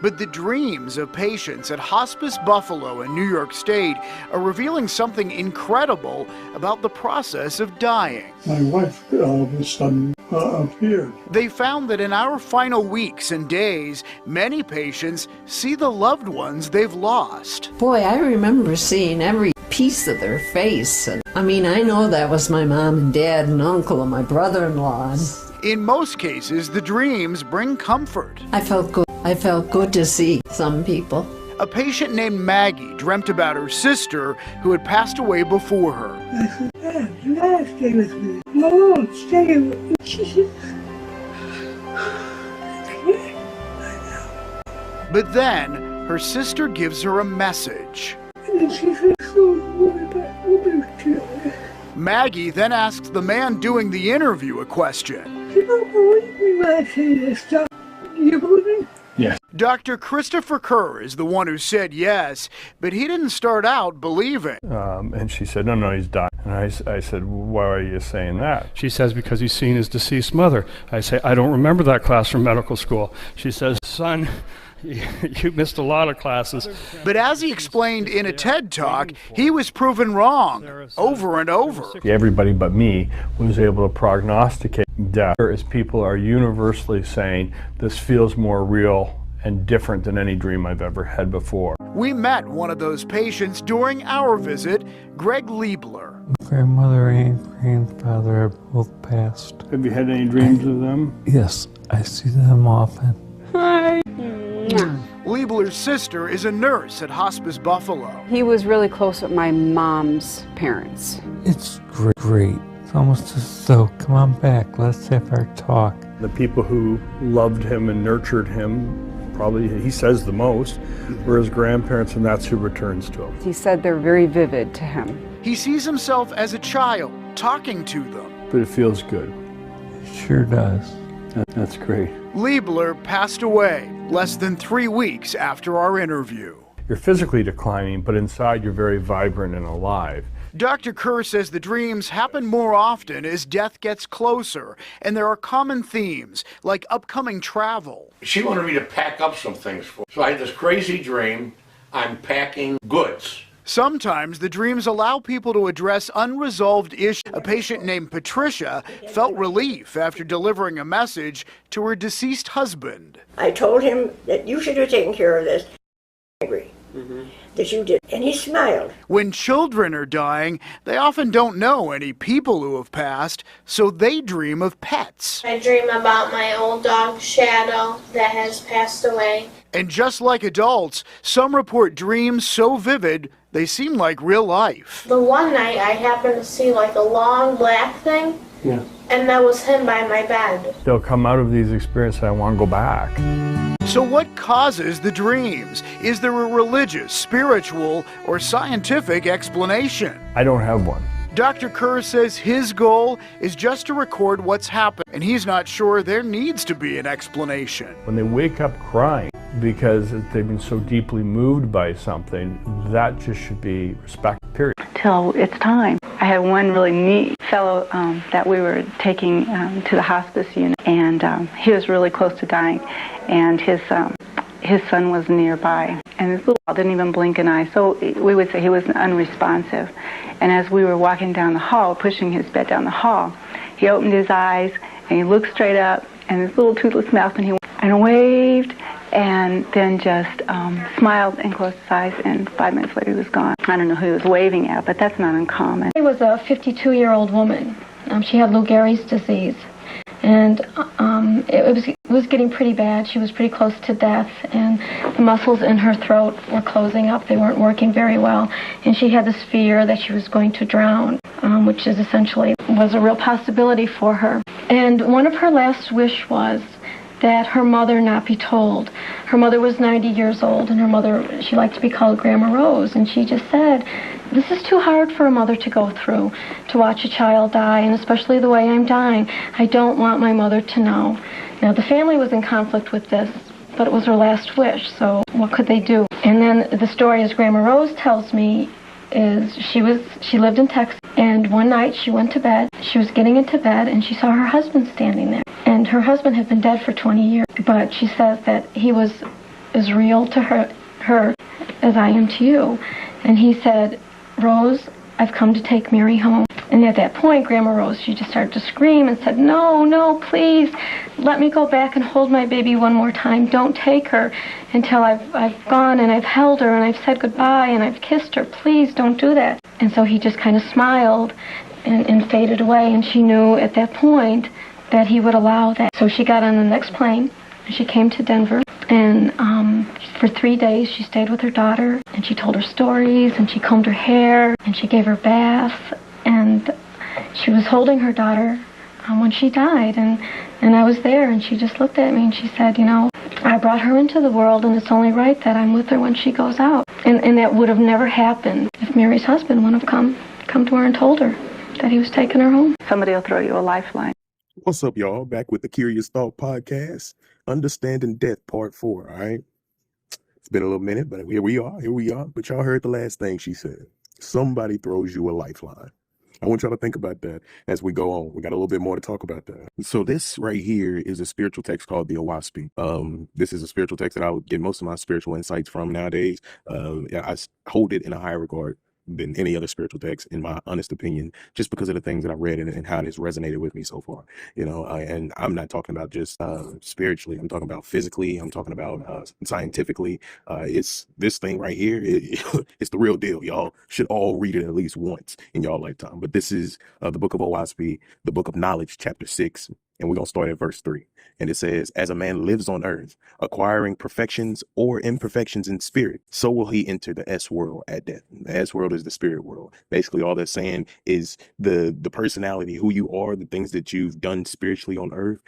But the dreams of patients at Hospice Buffalo in New York State are revealing something incredible about the process of dying. My wife all of a sudden appeared. They found that in our final weeks and days, many patients see the loved ones they've lost. Boy, I remember seeing every piece of their face. And I mean, I know that was my mom and dad and uncle and my brother-in-law. In most cases, the dreams bring comfort. I felt good. I felt good to see some people. A patient named Maggie dreamt about her sister who had passed away before her. I said, Dad, you gotta stay with me. No, stay with me. She said, But then, her sister gives her a message. and then she said, so we'll be with you. Maggie then asks the man doing the interview a question. You don't believe me when I say this stuff. You believe me? Yes. Dr. Christopher Kerr is the one who said yes, but he didn't start out believing. And she said, no, he's died. And I said, why are you saying that? She says, because he's seen his deceased mother. I say, I don't remember that class from medical school. She says, son, you missed a lot of classes. But as he explained in a TED Talk, he was proven wrong over and over. Everybody but me was able to prognosticate death, as people are universally saying this feels more real and different than any dream I've ever had before. We met one of those patients during our visit, Greg Liebler. Grandmother and grandfather are both passed. Have you had any dreams of them? Yes, I see them often. Hi. Liebler's sister is a nurse at Hospice Buffalo. He was really close with my mom's parents. It's great. It's almost as though, come on back, let's have our talk. The people who loved him and nurtured him, probably he says the most, were his grandparents, and that's who returns to him. He said they're very vivid to him. He sees himself as a child, talking to them. But it feels good. It sure does. That's great. Liebler passed away less than 3 weeks after our interview. You're physically declining, but inside you're very vibrant and alive. Dr. Kerr says the dreams happen more often as death gets closer, and there are common themes, like upcoming travel. She wanted me to pack up some things for her. So I had this crazy dream. I'm packing goods. Sometimes the dreams allow people to address unresolved issues. A patient named Patricia felt relief after delivering a message to her deceased husband. I told him that you should have taken care of this. I agree that you did, and he smiled. When children are dying, they often don't know any people who have passed, so they dream of pets. I dream about my old dog, Shadow, that has passed away. And just like adults, some report dreams so vivid they seem like real life. The one night I happened to see like a long black thing, and that was him by my bed. They'll come out of these experiences and I want to go back. So what causes the dreams? Is there a religious, spiritual, or scientific explanation? I don't have one. Dr. Kerr says his goal is just to record what's happened, and he's not sure there needs to be an explanation. When they wake up crying because they've been so deeply moved by something, that just should be respected, period. Till it's time. I had one really neat fellow that we were taking to the hospice unit, and he was really close to dying, and his son was nearby, and this little didn't even blink an eye, so we would say he was unresponsive. And as we were walking down the hall, pushing his bed down the hall, he opened his eyes and he looked straight up, and his little toothless mouth, and he went and waved, and then just smiled and closed his eyes, and 5 minutes later he was gone. I don't know who he was waving at, but that's not uncommon. She was a 52-year-old woman. She had Lou Gehrig's disease, and it was getting pretty bad. She was pretty close to death, and the muscles in her throat were closing up. They weren't working very well, and she had this fear that she was going to drown, which is essentially was a real possibility for her. And one of her last wish was that her mother not be told. Her mother was 90 years old, and her mother, she liked to be called Grandma Rose, and she just said, this is too hard for a mother to go through, to watch a child die, and especially the way I'm dying. I don't want my mother to know. Now, the family was in conflict with this, but it was her last wish, so what could they do? And then the story, as Grandma Rose tells me, is she lived in Texas, and one night she went to bed. She was getting into bed, and she saw her husband standing there. And her husband had been dead for 20 years, but she says that he was as real to her as I am to you. And he said, Rose, I've come to take Mary home. And at that point, Grandma Rose, she just started to scream and said, no, please, let me go back and hold my baby one more time. Don't take her until I've gone and I've held her and I've said goodbye and I've kissed her. Please don't do that. And so he just kind of smiled and faded away. And she knew at that point that he would allow that. So she got on the next plane and she came to Denver. And for 3 days, she stayed with her daughter, and she told her stories, and she combed her hair, and she gave her baths, and she was holding her daughter when she died, and I was there, and she just looked at me, and she said, I brought her into the world, and it's only right that I'm with her when she goes out. And that would have never happened if Mary's husband wouldn't have come to her and told her that he was taking her home. Somebody will throw you a lifeline. What's up, y'all? Back with the Curious Thought Podcast, Understanding Death, Part 4, all right? It's been a little minute, but here we are. But y'all heard the last thing she said. Somebody throws you a lifeline. I want y'all to think about that as we go on. We got a little bit more to talk about that. So this right here is a spiritual text called the Owaspi. This is a spiritual text that I would get most of my spiritual insights from nowadays. I hold it in a higher regard than any other spiritual text, in my honest opinion, just because of the things that I've read and how it has resonated with me so far. And I'm not talking about just spiritually. I'm talking about physically. I'm talking about scientifically. It's this thing right here. It's the real deal. Y'all should all read it at least once in y'all lifetime. But this is the book of Owaspi, the book of knowledge, chapter 6. And we're going to start at verse 3. And it says, as a man lives on earth, acquiring perfections or imperfections in spirit, so will he enter the S world at death. The S world is the spirit world. Basically, all they're saying is the personality, who you are, the things that you've done spiritually on earth,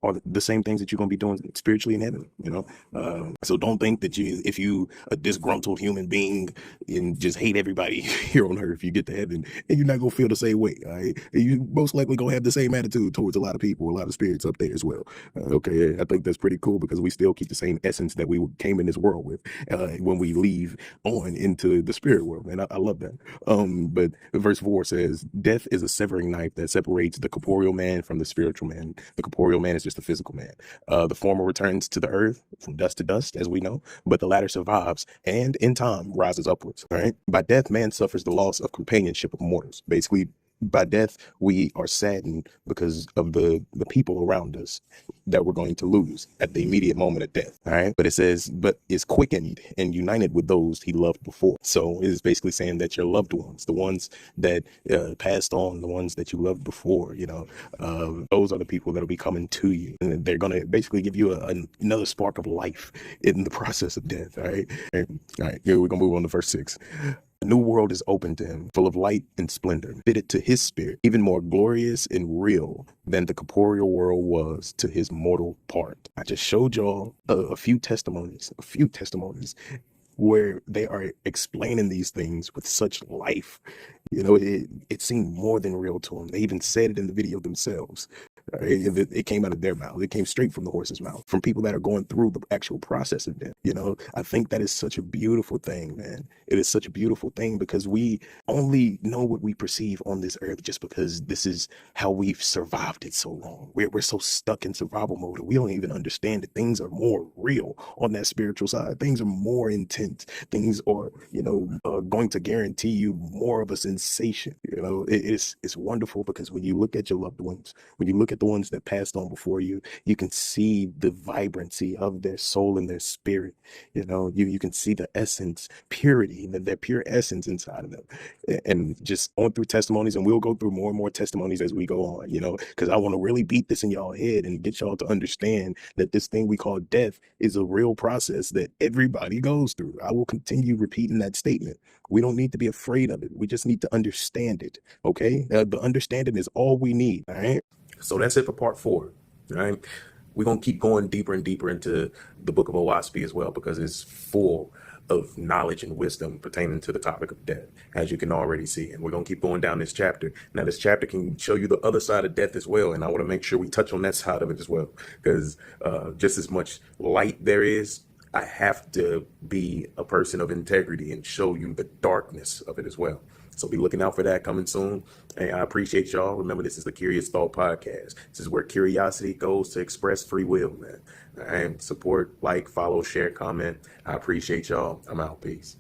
are the same things that you're going to be doing spiritually in heaven, So don't think that if you a disgruntled human being and just hate everybody here on earth, you get to heaven and you're not going to feel the same way. Right? You most likely going to have the same attitude towards a lot of people, a lot of spirits up there as well. I think that's pretty cool because we still keep the same essence that we came in this world with when we leave on into the spirit world. And I love that. But verse 4 says, death is a severing knife that separates the corporeal man from the spiritual man. The corporeal man is just the physical man. The former returns to the earth from dust to dust, as we know, but the latter survives and in time rises upwards. All right. By death, man suffers the loss of companionship of mortals. Basically, by death, we are saddened because of the people around us that we're going to lose at the immediate moment of death. All right. But it says, but is quickened and united with those he loved before. So it is basically saying that your loved ones, the ones that passed on, the ones that you loved before, those are the people that will be coming to you. And they're going to basically give you another spark of life in the process of death. All right. All right. Here we're going to move on to verse 6. A new world is open to him, full of light and splendor, fitted to his spirit, even more glorious and real than the corporeal world was to his mortal part. I just showed y'all a few testimonies where they are explaining these things with such life. It seemed more than real to them. They even said it in the video themselves. It came out of their mouth. It came straight from the horse's mouth, from people that are going through the actual process of death. I think that is such a beautiful thing, man. It is such a beautiful thing because we only know what we perceive on this earth just because this is how we've survived it so long. We're so stuck in survival mode that we don't even understand that things are more real on that spiritual side. Things are more intense. Things are, going to guarantee you more of a sensation. It's wonderful because when you look at your loved ones, when you look at the ones that passed on before you, you can see the vibrancy of their soul and their spirit. You can see the essence, purity, their pure essence inside of them. And just going through testimonies, and we'll go through more and more testimonies as we go on, because I want to really beat this in y'all head and get y'all to understand that this thing we call death is a real process that everybody goes through. I will continue repeating that statement. We don't need to be afraid of it. We just need to understand it. Okay. The understanding is all we need. All right. So that's it for part 4. All right. We're going to keep going deeper and deeper into the book of Owaspi as well, because it's full of knowledge and wisdom pertaining to the topic of death, as you can already see. And we're going to keep going down this chapter. Now, this chapter can show you the other side of death as well. And I want to make sure we touch on that side of it as well, because just as much light there is, I have to be a person of integrity and show you the darkness of it as well. So be looking out for that coming soon. And I appreciate y'all. Remember, this is the Curious Thought Podcast. This is where curiosity goes to express free will, man. And support, like, follow, share, comment. I appreciate y'all. I'm out. Peace.